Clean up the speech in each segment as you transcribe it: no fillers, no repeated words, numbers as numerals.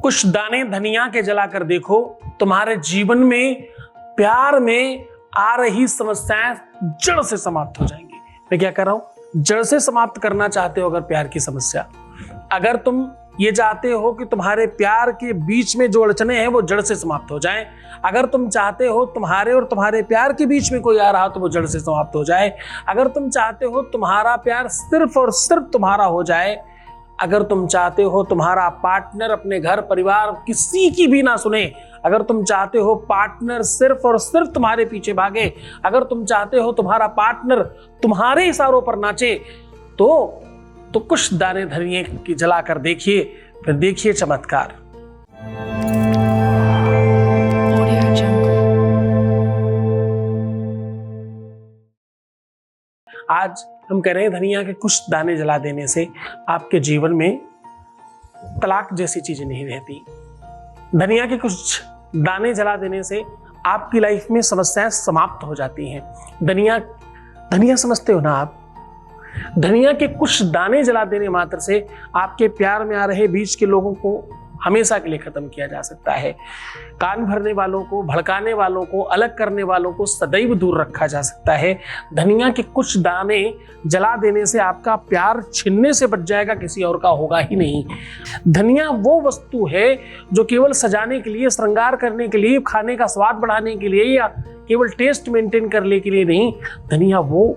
कुछ दाने धनिया के जलाकर देखो, तुम्हारे जीवन में प्यार में आ रही समस्याएं जड़ से समाप्त हो जाएंगी। मैं क्या कर रहा हूं, जड़ से समाप्त करना चाहते हो अगर प्यार की समस्या, अगर तुम ये चाहते हो कि तुम्हारे प्यार के बीच में जो अड़चने हैं वो जड़ से समाप्त हो जाएं, अगर तुम चाहते हो तुम्हारे और तुम्हारे प्यार के बीच में कोई आ रहा तो वो जड़ से समाप्त हो जाए, अगर तुम चाहते हो तुम्हारा प्यार सिर्फ और सिर्फ तुम्हारा हो जाए, अगर तुम चाहते हो तुम्हारा पार्टनर अपने घर परिवार किसी की भी ना सुने, अगर तुम चाहते हो पार्टनर सिर्फ और सिर्फ तुम्हारे पीछे भागे, अगर तुम चाहते हो तुम्हारा पार्टनर तुम्हारे इशारों पर नाचे, तो कुछ दाने धनिये की जला कर देखिए, फिर देखिए चमत्कार। आज हम कह रहे हैं धनिया के कुछ दाने जला देने से आपके जीवन में तलाक जैसी चीजें नहीं रहती। धनिया के कुछ दाने जला देने से आपकी लाइफ में समस्याएं समाप्त हो जाती हैं। धनिया समझते हो ना आप? धनिया के कुछ दाने जला देने मात्र से आपके प्यार में आ रहे बीच के लोगों को हमेशा के लिए खत्म किया जा सकता है। कान भरने वालों को, भड़काने वालों को, अलग करने वालों को सदैव दूर रखा जा सकता है। धनिया के कुछ दाने जला देने से आपका प्यार छिनने से बच जाएगा, किसी और का होगा ही नहीं। धनिया वो वस्तु है जो केवल सजाने के लिए, श्रृंगार करने के लिए, खाने का स्वाद बढ़ाने के लिए या केवल टेस्ट मेंटेन करने के लिए नहीं। धनिया वो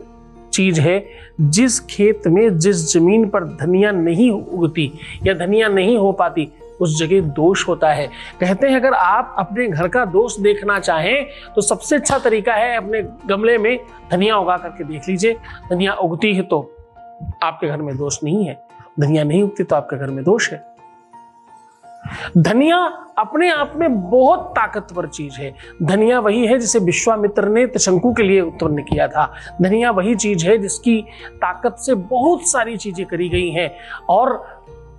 चीज है जिस खेत में, जिस जमीन पर धनिया नहीं उगती या धनिया नहीं हो पाती, उस जगह दोष होता है। कहते हैं अगर आप अपने घर का दोष देखना चाहें तो सबसे अच्छा तरीका है अपने गमले में धनिया उगा करके देख लीजिए। धनिया उगती है तो आपके घर में दोष नहीं है, धनिया नहीं उगती तो आपके घर में दोष है। धनिया अपने आप में बहुत ताकतवर चीज है। धनिया वही है जिसे विश्वामित्र ने त्रिशंकु के लिए उत्पन्न किया था। धनिया वही चीज है जिसकी ताकत से बहुत सारी चीजें करी गई हैं। और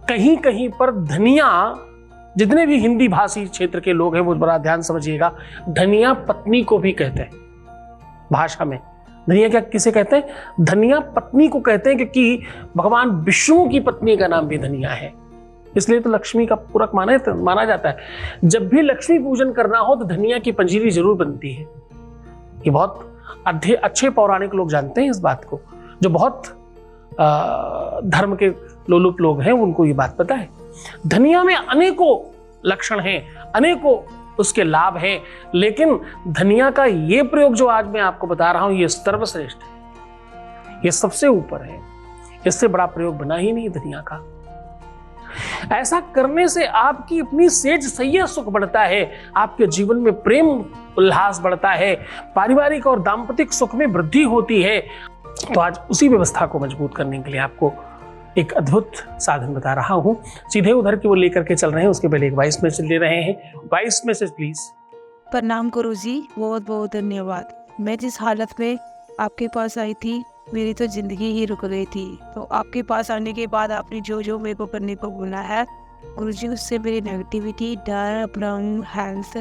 कहीं कहीं पर धनिया, जितने भी हिंदी भाषी क्षेत्र के लोग हैं वो बड़ा ध्यान समझिएगा, धनिया पत्नी को भी कहते हैं भाषा में। धनिया क्या किसे कहते हैं? धनिया पत्नी को कहते हैं, क्योंकि भगवान विष्णु की पत्नी का नाम भी धनिया है, इसलिए तो लक्ष्मी का पूरक माना जाता है। जब भी लक्ष्मी पूजन करना हो तो धनिया की पंजीरी जरूर बनती है। ये बहुत अच्छे पौराणिक लोग जानते हैं इस बात को। जो बहुत धर्म के लोलुप लोग हैं उनको ये बात पता है। धनिया में अनेकों लक्षण हैं, अनेकों उसके लाभ हैं, लेकिन धनिया का ये प्रयोग जो आज मैं आपको बता रहा हूं ये सर्वश्रेष्ठ है, ये सबसे ऊपर है। इससे बड़ा प्रयोग बना ही नहीं धनिया का। ऐसा करने से आपकी अपनी सेज सैया सुख बढ़ता है, आपके जीवन में प्रेम उल्लास बढ़ता है, पारिवारिक और दाम्पतिक सुख में वृद्धि होती है। तो आज उसी व्यवस्था को मजबूत करने के लिए आपको एक अद्भुत साधन बता रहा हूं। सीधे उधर की वो लेकर के चल रहे हैं, उसके पहले एक वॉइस मैसेज ले रहे हैं। Voice message please. प्रणाम गुरुजी, बहुत बहुत धन्यवाद। मैं जिस हालत में आपके पास आई थी मेरी तो जिंदगी ही रुक गई थी, तो आपके पास आने के बाद आपने जो मेरे को करने को बोला है गुरुजी, उससे मेरी नेगेटिविटी, डर, भ्रम, हेल्थ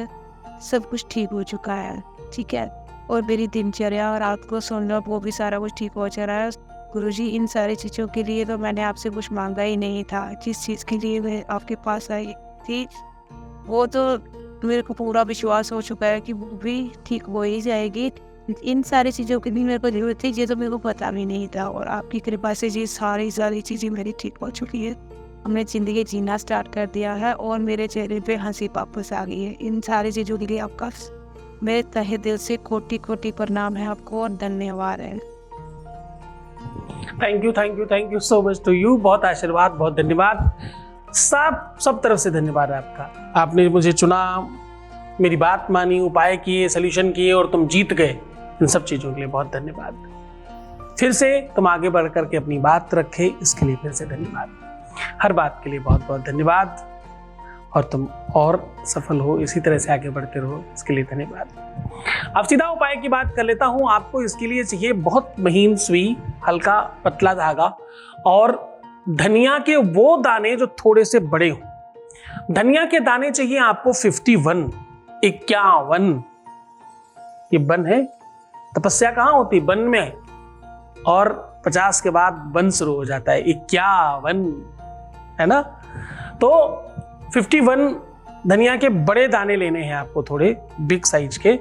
सब कुछ ठीक हो चुका है। ठीक है, और मेरी दिनचर्या और रात को सोना वो भी सारा कुछ ठीक हो जा रहा है। गुरुजी, इन सारी चीज़ों के लिए तो मैंने आपसे कुछ मांगा ही नहीं था। जिस चीज़ के लिए मैं आपके पास आई थी वो तो मेरे को पूरा विश्वास हो चुका है कि वो भी ठीक हो ही जाएगी। इन सारी चीज़ों की भी मेरे को जरूरत थी, ये तो मेरे को पता भी नहीं था, और आपकी कृपा से ये सारी चीज़ें मेरी ठीक हो चुकी है। हमने ज़िंदगी जीना स्टार्ट कर दिया है और मेरे चेहरे पे हंसी वापस आ गई है। इन सारी चीज़ों के लिए आपका मेरे तहे दिल से कोटि कोटि प्रणाम है आपको और धन्यवाद है। Thank you so much to you. बहुत आशीर्वाद, बहुत धन्यवाद, सब तरफ से धन्यवाद आपका। आपने मुझे चुना, मेरी बात मानी, उपाय किए, सोल्यूशन किए और तुम जीत गए। इन सब चीजों के लिए बहुत धन्यवाद। फिर से तुम आगे बढ़ करके अपनी बात रखे, इसके लिए फिर से धन्यवाद। हर बात के लिए बहुत बहुत धन्यवाद, और तुम और सफल हो, इसी तरह से आगे बढ़ते रहो, इसके लिए धन्यवाद। अब सीधा उपाय की बात कर लेता हूं। आपको इसके लिए चाहिए बहुत महीन सुई, हल्का पतला धागा और धनिया के वो दाने जो थोड़े से बड़े हों। धनिया के दाने चाहिए आपको 51। ये वन है, तपस्या कहाँ होती? वन में, और 50 के बाद वन शुरू हो जाता है, 51, है ना? तो 51 धनिया के बड़े दाने लेने हैं आपको, थोड़े बिग साइज के,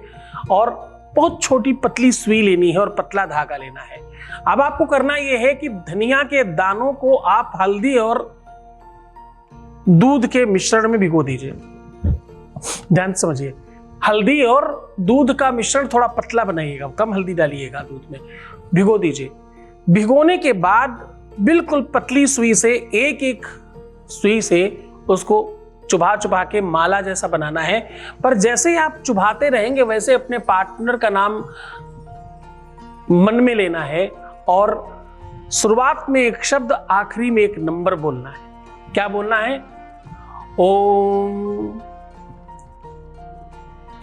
और बहुत छोटी पतली सुई लेनी है और पतला धागा लेना है। अब आपको करना यह है कि धनिया के दानों को आप हल्दी और दूध के मिश्रण में भिगो दीजिए। ध्यान से समझिए, हल्दी और दूध का मिश्रण थोड़ा पतला बनाइएगा, कम हल्दी डालिएगा दूध में, भिगो दीजिए। भिगोने के बाद बिल्कुल पतली सुई से, एक एक सुई से उसको चुभा चुभा के माला जैसा बनाना है। पर जैसे ही आप चुभाते रहेंगे वैसे अपने पार्टनर का नाम मन में लेना है और शुरुआत में एक शब्द, आखिरी में एक नंबर बोलना है। क्या बोलना है? ओम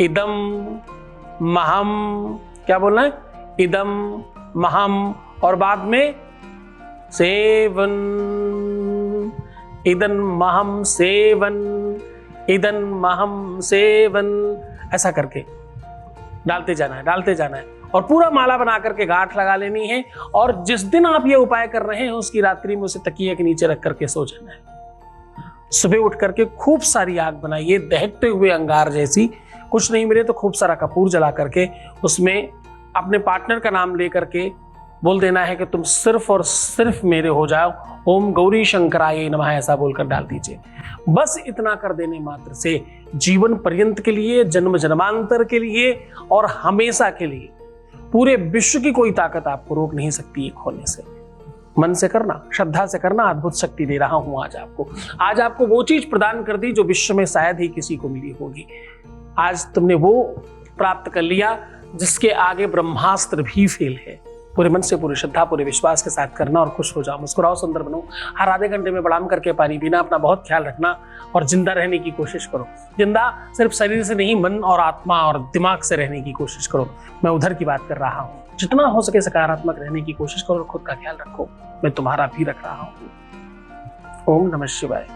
इदम महम, क्या बोलना है? इदम महम, और बाद में सेवन, इदन महम सेवन, इदन महम सेवन, ऐसा करके डालते जाना है, डालते जाना है, और पूरा माला बना करके गांठ लगा लेनी है। और जिस दिन आप ये उपाय कर रहे हैं उसकी रात्रि में उसे तकिए के नीचे रख करके सो जाना है। सुबह उठ करके खूब सारी आग बनाइए, दहकते हुए अंगार जैसी, कुछ नहीं मिले तो खूब सारा कपूर जला करके उसमें अपने पार्टनर का नाम ले करके बोल देना है कि तुम सिर्फ और सिर्फ मेरे हो जाओ, ओम गौरी शंकराय नमः, ऐसा बोलकर डाल दीजिए। बस इतना कर देने मात्र से जीवन पर्यंत के लिए, जन्म जन्मांतर के लिए और हमेशा के लिए पूरे विश्व की कोई ताकत आपको रोक नहीं सकती एक होने से। मन से करना, श्रद्धा से करना, अद्भुत शक्ति दे रहा हूं आज आपको। आज आपको वो चीज प्रदान कर दी जो विश्व में शायद ही किसी को मिली होगी। आज तुमने वो प्राप्त कर लिया जिसके आगे ब्रह्मास्त्र भी फेल है। पूरे मन से, पूरी श्रद्धा, पूरे विश्वास के साथ करना और खुश हो जाओ, मुस्कुराओ, सुंदर बनो। हर आधे घंटे में बड़ाम करके पानी पीना, अपना बहुत ख्याल रखना और जिंदा रहने की कोशिश करो। जिंदा सिर्फ शरीर से नहीं, मन और आत्मा और दिमाग से रहने की कोशिश करो। मैं उधर की बात कर रहा हूँ। जितना हो सके सकारात्मक रहने की कोशिश करो और खुद का ख्याल रखो। मैं तुम्हारा भी रख रहा हूँ। ओम नमः शिवाय।